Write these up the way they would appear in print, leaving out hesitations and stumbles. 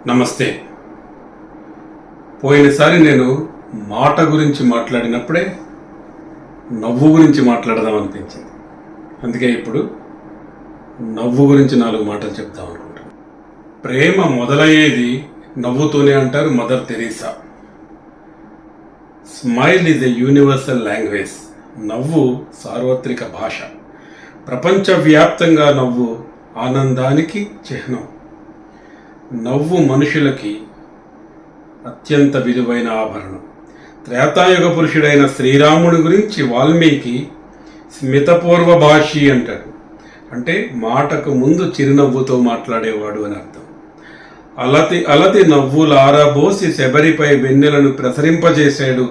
నమస్తే. పోయినసారి నేను మాట గురించి మాట్లాడినప్పుడే నవ్వు గురించి మాట్లాడదాం అనిపించింది. అందుకే ఇప్పుడు నవ్వు గురించి 4 మాటలు చెప్దాం అనుకుంటున్నాను. ప్రేమ మొదలయ్యేది నవ్వుతూనే అంటారు mother Teresa. Smile is a universal language. నవ్వు సార్వత్రిక భాష. ప్రపంచవ్యాప్తంగా నవ్వు ఆనందానికి చిహ్నం. నవ్వు మనుషులకి అత్యంత విలువైన ఆభరణం. త్రేతాయుగ పురుషుడైన శ్రీరాముడి గురించి వాల్మీకి స్మితపూర్వ భాషి అంటాడు. అంటే మాటకు ముందు చిరునవ్వుతో మాట్లాడేవాడు అని అర్థం. అలతి నవ్వులు ఆరబోసి శబరిపై వెన్నెలను ప్రసరింపజేశాడు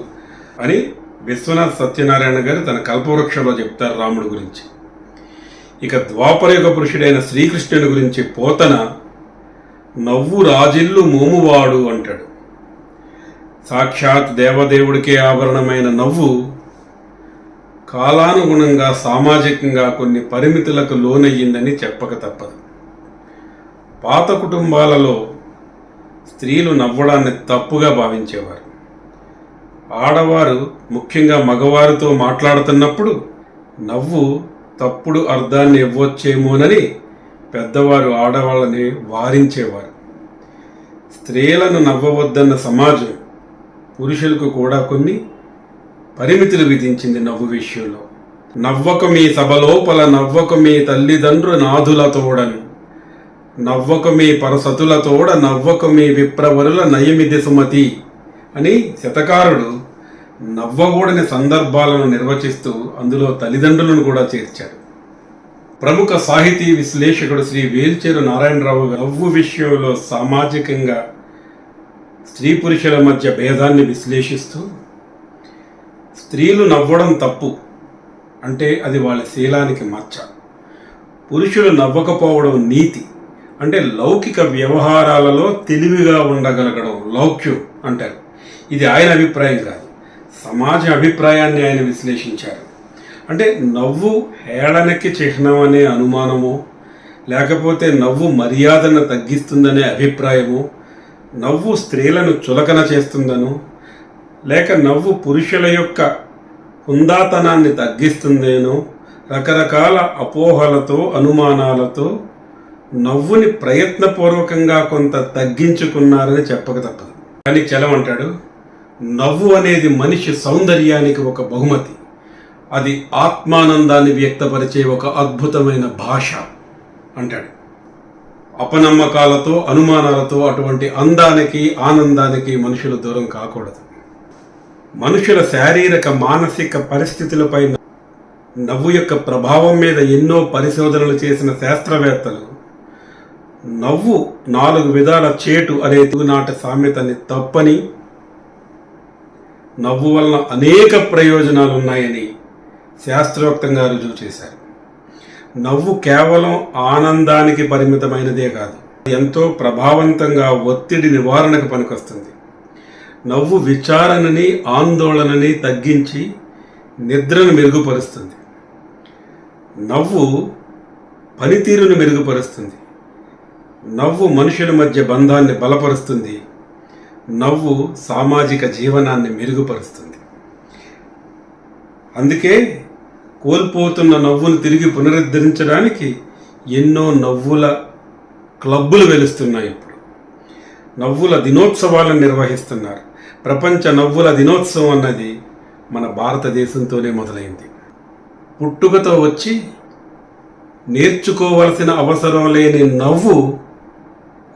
అని విశ్వనాథ్ సత్యనారాయణ గారు తన కల్పవృక్షంలో చెప్తారు రాముడి గురించి. ఇక ద్వాపరయుగ పురుషుడైన శ్రీకృష్ణుని గురించి పోతన నవ్వు రాజిల్లు మోమువాడు అంటాడు. సాక్షాత్ దేవదేవుడికే ఆభరణమైన నవ్వు కాలానుగుణంగా సామాజికంగా కొన్ని పరిమితులకు లోనయ్యిందని చెప్పక తప్పదు. పాత కుటుంబాలలో స్త్రీలు నవ్వడాన్ని తప్పుగా భావించేవారు. ఆడవారు ముఖ్యంగా మగవారితో మాట్లాడుతున్నప్పుడు నవ్వు తప్పుడు అర్థాన్ని ఇవ్వచ్చేమోనని పెద్దవారు ఆడవాళ్ళని వారించేవారు. స్త్రీలను నవ్వవద్దన్న సమాజం పురుషులకు కూడా కొన్ని పరిమితులు విధించింది నవ్వు విషయంలో. నవ్వక మీ సభలోపల నవ్వక మీ తల్లిదండ్రు నాథులతోడను, నవ్వక మీ పరసతులతోడ నవ్వక మీ విప్రవరుల నయమిది సుమతి అని శతకారుడు నవ్వకూడని సందర్భాలను నిర్వచిస్తూ అందులో తల్లిదండ్రులను కూడా చేర్చాడు. ప్రముఖ సాహితీ విశ్లేషకుడు శ్రీ వేల్చేరు నారాయణరావు నవ్వు విషయంలో సామాజికంగా స్త్రీ పురుషుల మధ్య భేదాన్ని విశ్లేషిస్తూ, స్త్రీలు నవ్వడం తప్పు అంటే అది వాళ్ళ శీలానికి మచ్చ. పురుషులు నవ్వకపోవడం నీతి అంటే లౌకిక వ్యవహారాలలో తెలివిగా ఉండగలగడం లౌక్యం అంటారు. ఇది ఆయన అభిప్రాయం కాదు, సమాజ అభిప్రాయాన్ని ఆయన విశ్లేషించారు. అంటే నవ్వు హేళనకి చిహ్నం అనే అనుమానమో, లేకపోతే నవ్వు మర్యాదను తగ్గిస్తుందనే అభిప్రాయమో, నవ్వు స్త్రీలను చులకన చేస్తుందనో, లేక నవ్వు పురుషుల యొక్క హుందాతనాన్ని తగ్గిస్తుందేనో రకరకాల అపోహలతో అనుమానాలతో నవ్వుని ప్రయత్నపూర్వకంగా కొంత తగ్గించుకున్నారని చెప్పక తప్పదు. కానీ చలమంటాడు, నవ్వు అనేది మనిషి సౌందర్యానికి ఒక బహుమతి. అది ఆత్మానందాన్ని వ్యక్తపరిచే ఒక అద్భుతమైన భాష అంటాడు. అపనమ్మకాలతో అనుమానాలతో అటువంటి అందానికి ఆనందానికి మనుషులు దూరం కాకూడదు. మనుషుల శారీరక మానసిక పరిస్థితులపై నవ్వు యొక్క ప్రభావం మీద ఎన్నో పరిశోధనలు చేసిన శాస్త్రవేత్తలు నవ్వు 4 విధాల చేటు అనే తెలుగునాటి సామెతని తప్పని, నవ్వు వలన అనేక ప్రయోజనాలు ఉన్నాయని శాస్త్రోక్తంగా రుజువు చేశారు. నవ్వు కేవలం ఆనందానికి పరిమితమైనదే కాదు, ఎంతో ప్రభావవంతంగా ఒత్తిడి నివారణకు పనికొస్తుంది. నవ్వు విచారణని ఆందోళనని తగ్గించి నిద్రను మెరుగుపరుస్తుంది. నవ్వు పనితీరును మెరుగుపరుస్తుంది. నవ్వు మనుషుల మధ్య బంధాన్ని బలపరుస్తుంది. నవ్వు సామాజిక జీవనాన్ని మెరుగుపరుస్తుంది. అందుకే కోల్పోతున్న నవ్వును తిరిగి పునరుద్ధరించడానికి ఎన్నో నవ్వుల క్లబ్బులు వెలుస్తున్నాయి. ఇప్పుడు నవ్వుల దినోత్సవాలను నిర్వహిస్తున్నారు. ప్రపంచ నవ్వుల దినోత్సవం అన్నది మన భారతదేశంతోనే మొదలైంది. పుట్టుకతో వచ్చి నేర్చుకోవలసిన అవసరం లేని నవ్వు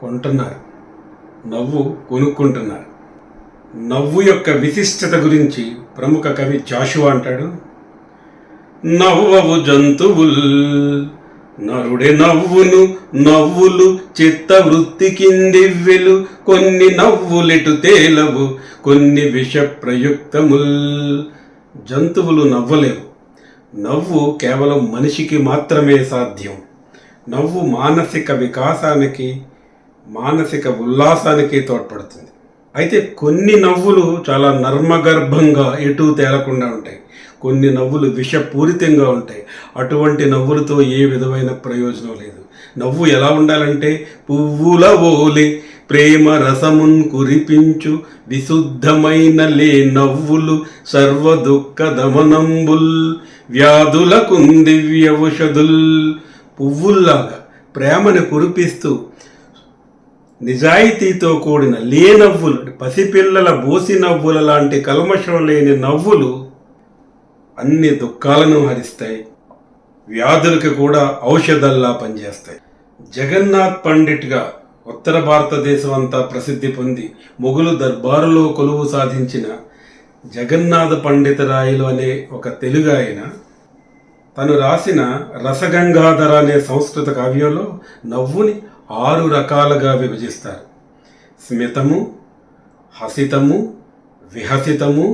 కొంటున్నారు, నవ్వు కొనుక్కుంటున్నారు. నవ్వు యొక్క విశిష్టత గురించి ప్రముఖ కవి జాషువా అంటాడు, నవ్వవు జంతువుల్ నరుడే నవ్వును నవ్వులు చిత్తవృత్తి కిందివ్వెలు, కొన్ని నవ్వులెటు తేలవు కొన్ని విష ప్రయుక్తముల్. జంతువులు నవ్వలేవు. నవ్వు కేవలం మనిషికి మాత్రమే సాధ్యం. నవ్వు మానసిక వికాసానికి మానసిక ఉల్లాసానికి తోడ్పడుతుంది. అయితే కొన్ని నవ్వులు చాలా నర్మగర్భంగా ఎటూ తేలకుండా ఉంటాయి. కొన్ని నవ్వులు విషపూరితంగా ఉంటాయి. అటువంటి నవ్వులతో ఏ విధమైన ప్రయోజనం లేదు. నవ్వు ఎలా ఉండాలంటే పువ్వుల ఓలి ప్రేమ రసమున్ కురిపించు విశుద్ధమైన లే నవ్వులు సర్వ దుఃఖ దమనంబుల్ వ్యాధులకు దివ్య ఔషధుల్. పువ్వుల్లాగా ప్రేమను కురిపిస్తూ నిజాయితీతో కూడిన లే నవ్వులు, పసిపిల్లల బోసి నవ్వుల లాంటి కల్మషం లేని నవ్వులు అన్ని దుఃఖాలను హరిస్తాయి, వ్యాధులకు కూడా ఔషధల్లా పనిచేస్తాయి. జగన్నాథ్ పండిట్గా ఉత్తర భారతదేశం అంతా ప్రసిద్ధి పొంది మొఘలు దర్బారులో కొలువు సాధించిన జగన్నాథ పండితరాయలు అనే ఒక తెలుగు ఆయన తను రాసిన రసగంగాధర అనే సంస్కృత కావ్యంలో నవ్వుని 6 రకాలుగా విభజిస్తారు. స్మితము, హసితము, విహసితము,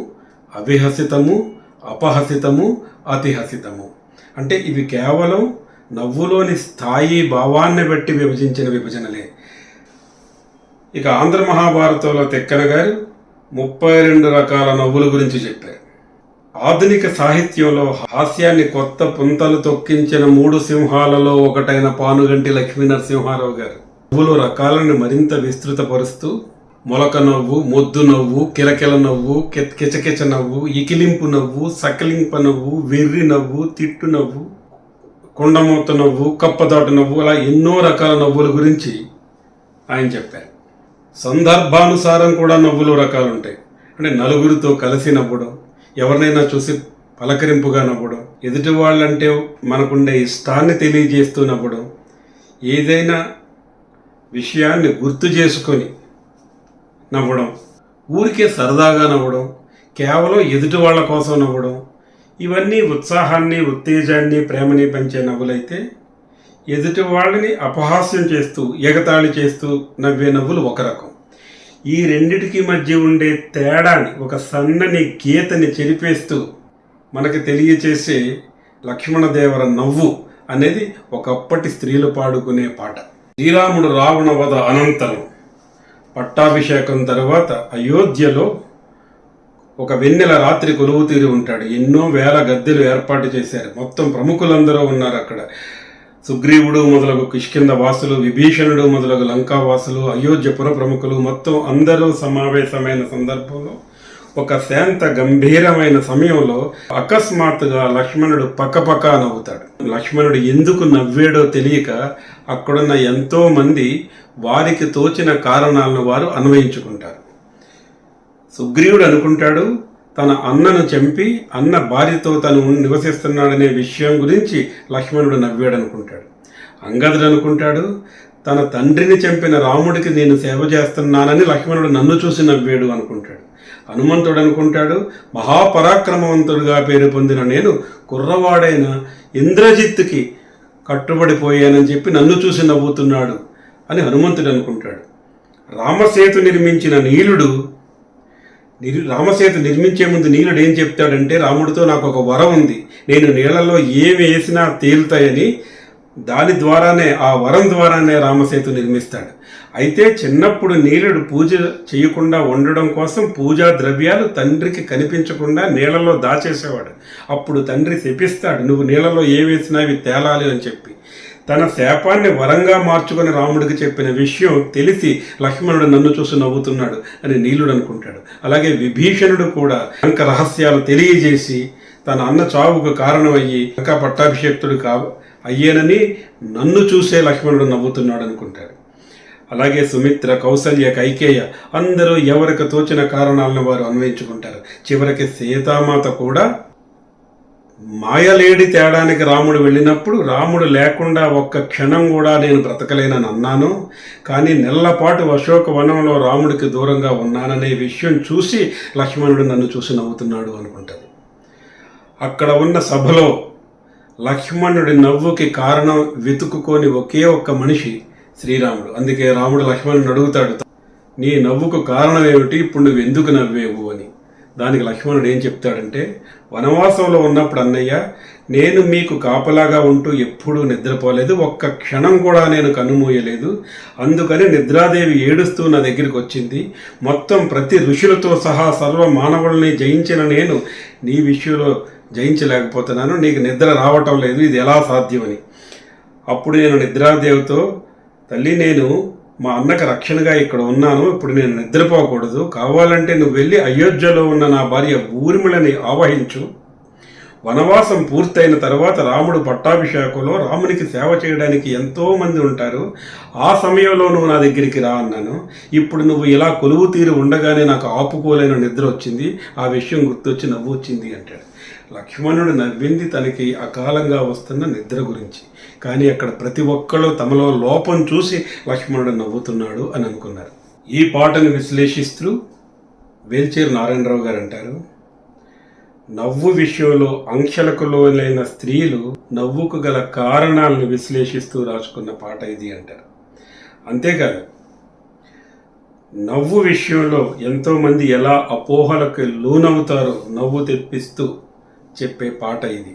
అవిహసితము, అపహసితము, అతిహసితము. అంటే ఇవి కేవలం నవ్వులోని స్థాయి భావాన్ని బట్టి విభజించిన విభజనలే. ఇక ఆంధ్ర మహాభారతంలో తిక్కన గారు 32 రకాల నవ్వుల గురించి చెప్పారు. ఆధునిక సాహిత్యంలో హాస్యాన్ని కొత్త పుంతలు తొక్కించిన 3 సింహాలలో ఒకటైన పానుగంటి లక్ష్మీ నరసింహారావు గారు నవ్వుల రకాలను మరింత విస్తృతపరుస్తూ మొలక నవ్వు, మొద్దు నవ్వు, కిలకిల నవ్వు, కిచకిచ నవ్వు, ఇకిలింపు నవ్వు, సకిలింప నవ్వు, వెర్రి నవ్వు, తిట్టు నవ్వు, కొండమూత నవ్వు, కప్పదాటు నవ్వు, అలా ఎన్నో రకాల నవ్వుల గురించి ఆయన చెప్పారు. సందర్భానుసారం కూడా నవ్వులు రకాలు ఉంటాయి. అంటే నలుగురితో కలిసి నవ్వడం, ఎవరినైనా చూసి పలకరింపుగా నవ్వడం, ఎదుటి వాళ్ళంటే మనకుండే ఇష్టాన్ని తెలియజేస్తూ నవ్వడం, ఏదైనా విషయాన్ని గుర్తు చేసుకొని నవ్వడం, ఊరికే సరదాగా నవ్వడం, కేవలం ఎదుటి వాళ్ళ కోసం నవ్వడం, ఇవన్నీ ఉత్సాహాన్ని, ఉత్తేజాన్ని, ప్రేమని పెంచే నవ్వులైతే ఎదుటి వాళ్ళని అపహాస్యం చేస్తూ, ఎగతాళి చేస్తూ నవ్వే నవ్వులు ఒక రకం. ఈ రెండిటికి మధ్య ఉండే తేడాని, ఒక సన్నని గీతని చెరిపేస్తూ మనకి తెలియచేసే లక్ష్మణదేవర నవ్వు అనేది ఒకప్పటి స్త్రీలు పాడుకునే పాట. శ్రీరాముడు రావణ వధ అనంతరం పట్టాభిషేకం తర్వాత అయోధ్యలో ఒక వెన్నెల రాత్రి కొలువు తీరి ఉంటాడు. ఎన్నో వేల గద్దెలు ఏర్పాటు చేశారు. మొత్తం ప్రముఖులందరూ ఉన్నారు అక్కడ. సుగ్రీవుడు మొదలగు కిష్కింద వాసులు, విభీషణుడు మొదలగు లంకా వాసులు, అయోధ్యపుర ప్రముఖులు మొత్తం అందరూ సమావేశమైన సందర్భంలో ఒక శాంత గంభీరమైన సమయంలో అకస్మాత్తుగా లక్ష్మణుడు పక్కపక్క నవ్వుతాడు. లక్ష్మణుడు ఎందుకు నవ్వాడో తెలియక అక్కడున్న ఎంతో మంది వారికి తోచిన కారణాలను వారు అన్వయించుకుంటారు. సుగ్రీవుడు అనుకుంటాడు తన అన్నను చంపి అన్న భార్యతో తను నివసిస్తున్నాడనే విషయం గురించి లక్ష్మణుడు నవ్వాడు అనుకుంటాడు. అంగదుడు అనుకుంటాడు తన తండ్రిని చంపిన రాముడికి నేను సేవ చేస్తున్నానని లక్ష్మణుడు నన్ను చూసి నవ్వాడు అనుకుంటాడు. హనుమంతుడు అనుకుంటాడు మహాపరాక్రమవంతుడిగా పేరు పొందిన నేను కుర్రవాడైన ఇంద్రజిత్తుకి కట్టుబడిపోయానని చెప్పి నన్ను చూసి నవ్వుతున్నాడు అని హనుమంతుడు అనుకుంటాడు. రామసేతు నిర్మించిన నీలుడు రామసేతు నిర్మించే ముందు నీలుడు ఏం చెప్తాడంటే, రాముడితో నాకు ఒక వరం ఉంది, నేను నీళ్లలో ఏమి వేసినా తేలుతాయని. దాని ద్వారానే, ఆ వరం ద్వారానే రామసేతు నిర్మిస్తాడు. అయితే చిన్నప్పుడు నీలుడు పూజ చేయకుండా ఉండడం కోసం పూజా ద్రవ్యాలు తండ్రికి కనిపించకుండా నీళ్లలో దాచేసేవాడు. అప్పుడు తండ్రి శపిస్తాడు, నువ్వు నీళ్లలో ఏ వేసినా అవి తేలాలి అని చెప్పి. తన శాపాన్ని వరంగా మార్చుకొని రాముడికి చెప్పిన విషయం తెలిసి లక్ష్మణుడు నన్ను చూసి నవ్వుతున్నాడు అని నీలుడు అనుకుంటాడు. అలాగే విభీషణుడు కూడా లంక రహస్యాలు తెలియజేసి తన అన్న చావుకు కారణమయ్యి లంకా పట్టాభిషేక్తుడు అయ్యేనని నన్ను చూసే లక్ష్మణుడు నవ్వుతున్నాడు అనుకుంటాడు. అలాగే సుమిత్ర, కౌసల్య, కైకేయ అందరూ ఎవరికి తోచిన కారణాలను వారు అన్వయించుకుంటారు. చివరికి సీతామాత కూడా మాయలేడి తేడానికి రాముడు వెళ్ళినప్పుడు రాముడు లేకుండా ఒక్క క్షణం కూడా నేను బ్రతకలేనని అన్నాను, కానీ నెలలపాటు అశోక వనంలో రాముడికి దూరంగా ఉన్నాననే విషయం చూసి లక్ష్మణుడు నన్ను చూసి నవ్వుతున్నాడు అనుకుంటాడు. అక్కడ ఉన్న సభలో లక్ష్మణుడి నవ్వుకి కారణం వెతుక్కుని ఒకే ఒక్క మనిషి శ్రీరాముడు. అందుకే రాముడు లక్ష్మణుడిని అడుగుతాడు, నీ నవ్వుకు కారణం ఏమిటి, ఇప్పుడు నువ్వు ఎందుకు నవ్వేవు అని. దానికి లక్ష్మణుడు ఏం చెప్తాడంటే, వనవాసంలో ఉన్నప్పుడు అన్నయ్య నేను మీకు కాపలాగా ఉంటూ ఎప్పుడూ నిద్రపోలేదు, ఒక్క క్షణం కూడా నేను కన్నుమూయలేదు, అందుకని నిద్రాదేవి ఏడుస్తూ నా దగ్గరికి వచ్చింది. మొత్తం ప్రతి ఋషులతో సహా సర్వ మానవుల్ని జయించిన నేను నీ విషయంలో జయించలేకపోతున్నాను, నీకు నిద్ర రావటం లేదు, ఇది ఎలా సాధ్యమని. అప్పుడు నేను నిద్రాదేవితో, తల్లి నేను మా అన్నకు రక్షణగా ఇక్కడ ఉన్నాను, ఇప్పుడు నేను నిద్రపోకూడదు, కావాలంటే నువ్వు వెళ్ళి అయోధ్యలో ఉన్న నా భార్య ఊర్మిళని ఆవహించు, వనవాసం పూర్తయిన తర్వాత రాముడు పట్టాభిషేకంలో రామునికి సేవ చేయడానికి ఎంతోమంది ఉంటారు, ఆ సమయంలో నువ్వు నా దగ్గరికి రా అన్నాను. ఇప్పుడు నువ్వు ఇలా కొలువు తీరు ఉండగానే నాకు ఆపుకోలేని నిద్ర వచ్చింది, ఆ విషయం గుర్తొచ్చి నవ్వు వచ్చింది అంటాడు. లక్ష్మణుడు నవ్వింది తనకి అకాలంగా వస్తున్న నిద్ర గురించి, కానీ అక్కడ ప్రతి ఒక్కళ్ళు తమలో లోపం చూసి లక్ష్మణుడు నవ్వుతున్నాడు అని అనుకున్నారు. ఈ పాటను విశ్లేషిస్తూ వేల్చేరు నారాయణరావు గారు అంటారు, నవ్వు విషయంలో ఆంక్షలకు లోనైన స్త్రీలు నవ్వుకు గల కారణాలను విశ్లేషిస్తూ రాసుకున్న పాట ఇది అంటారు. అంతేకాదు, నవ్వు విషయంలో ఎంతోమంది ఎలా అపోహలకు లోనవుతారో నవ్వు తెప్పిస్తూ చెప్పే పాట ఇది.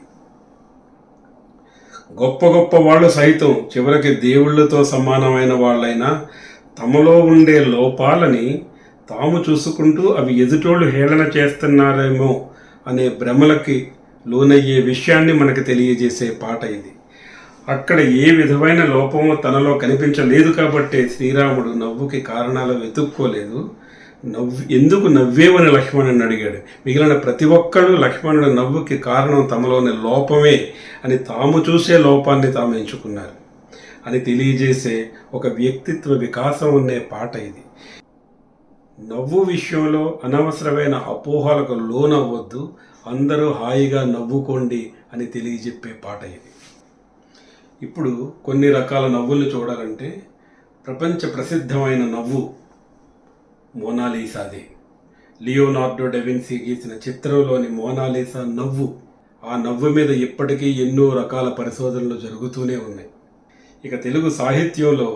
గొప్ప గొప్ప వాళ్ళు సైతం చివరికి దేవుళ్ళతో సమానమైన వాళ్ళైనా తమలో ఉండే లోపాలని తాము చూసుకుంటూ అవి ఎదుటోళ్ళు హేళన చేస్తున్నారేమో అనే భ్రమలకి లోనయ్యే విషయాన్ని మనకు తెలియజేసే పాట ఇది. అక్కడ ఏ విధమైన లోపమో తనలో కనిపించలేదు కాబట్టే శ్రీరాముడు నవ్వుకి కారణాలు వెతుక్కోలేదు. ఎందుకు నవ్వేవని లక్ష్మణుని అడిగాడు. మిగిలిన ప్రతి ఒక్కళ్ళు లక్ష్మణుడు నవ్వుకి కారణం తమలోని లోపమే అని తాము చూసే లోపాన్ని తాము ఎంచుకున్నారు అని తెలియజేసే ఒక వ్యక్తిత్వ వికాసం ఉండే పాట ఇది. నవ్వు విషయంలో అనవసరమైన అపోహలకు లోనవ్వద్దు, అందరూ హాయిగా నవ్వుకోండి అని తెలియజెప్పే పాట ఇది. ఇప్పుడు కొన్ని రకాల నవ్వుల్ని చూడాలంటే ప్రపంచ ప్రసిద్ధమైన నవ్వు మోనాలీసాది. లియోనార్డో డావిన్సీ గీసిన చిత్రంలోని మోనాలీసా నవ్వు, ఆ నవ్వు మీద ఇప్పటికీ ఎన్నో రకాల పరిశోధనలు జరుగుతూనే ఉన్నాయి. ఇక తెలుగు సాహిత్యంలో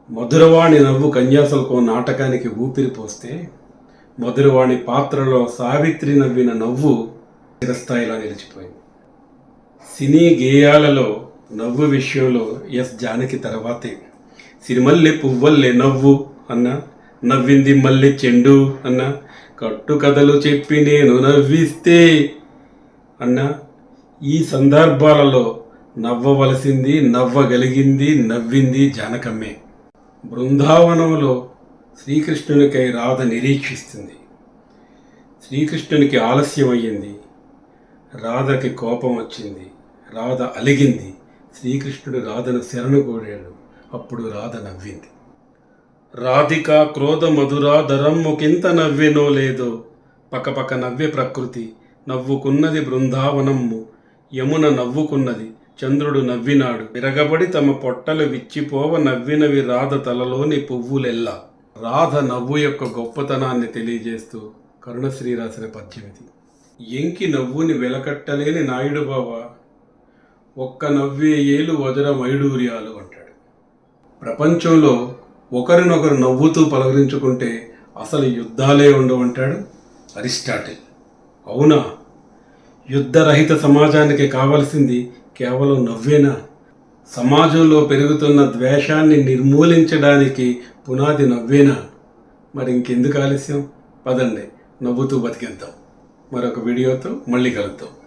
మధురవాణి నవ్వు కన్యాశుల్కం నాటకానికి ఊపిరి పోస్తే మధురవాణి పాత్రలో సావిత్రి నవ్విన నవ్వు చిరస్థాయిలో నిలిచిపోయింది. సినీ గేయాలలో నవ్వు విషయంలో ఎస్ జానకి తర్వాతే సిరిమల్లె పువ్వల్లె నవ్వు అన్న, నవ్వింది మల్లె చెండు అన్న, కట్టు కథలు చెప్పి నేను నవ్విస్తే అన్న, ఈ సందర్భాలలో నవ్వవలసింది, నవ్వగలిగింది, నవ్వింది జానకమ్మే. బృందావనంలో శ్రీకృష్ణునికై రాధ నిరీక్షిస్తుంది. శ్రీకృష్ణునికి ఆలస్యం అయ్యింది, రాధకి కోపం వచ్చింది, రాధ అలిగింది. శ్రీకృష్ణుడు రాధను శరణు కోరాడు, అప్పుడు రాధ నవ్వింది. రాధిక క్రోధ మధురాధరమ్ముకింత నవ్వెనో లేదో, పకపక నవ్వె ప్రకృతి నవ్వుకున్నది బృందావనమ్ము, యమున నవ్వుకున్నది, చంద్రుడు నవ్వినాడు, విరగబడి తమ పొట్టలు విచ్చిపోవ నవ్వినవి రాధ తలలోని పువ్వులెల్లా. రాధ నవ్వు యొక్క గొప్పతనాన్ని తెలియజేస్తూ కరుణశ్రీ రాసిన పద్యం ఇది. ఎంకి నవ్వుని వెలకట్టలేని నాయుడు బావా, ఒక్క నవ్వే ఏలు వజర మైడూర్యాలు అంటాడు. ప్రపంచంలో ఒకరినొకరు నవ్వుతూ పలకరించుకుంటే అసలు యుద్ధాలే ఉండవంటాడు అరిస్టాటిల్. అవునా? యుద్ధరహిత సమాజానికి కావలసింది కేవలం నవ్వేనా? సమాజంలో పెరుగుతున్న ద్వేషాన్ని నిర్మూలించడానికి పునాది నవ్వేనా? మరి ఇంకెందుకు ఆలస్యం? పదండి, నవ్వుతూ బతికేద్దాం. మరొక వీడియోతో మళ్ళీ కలుద్దాం.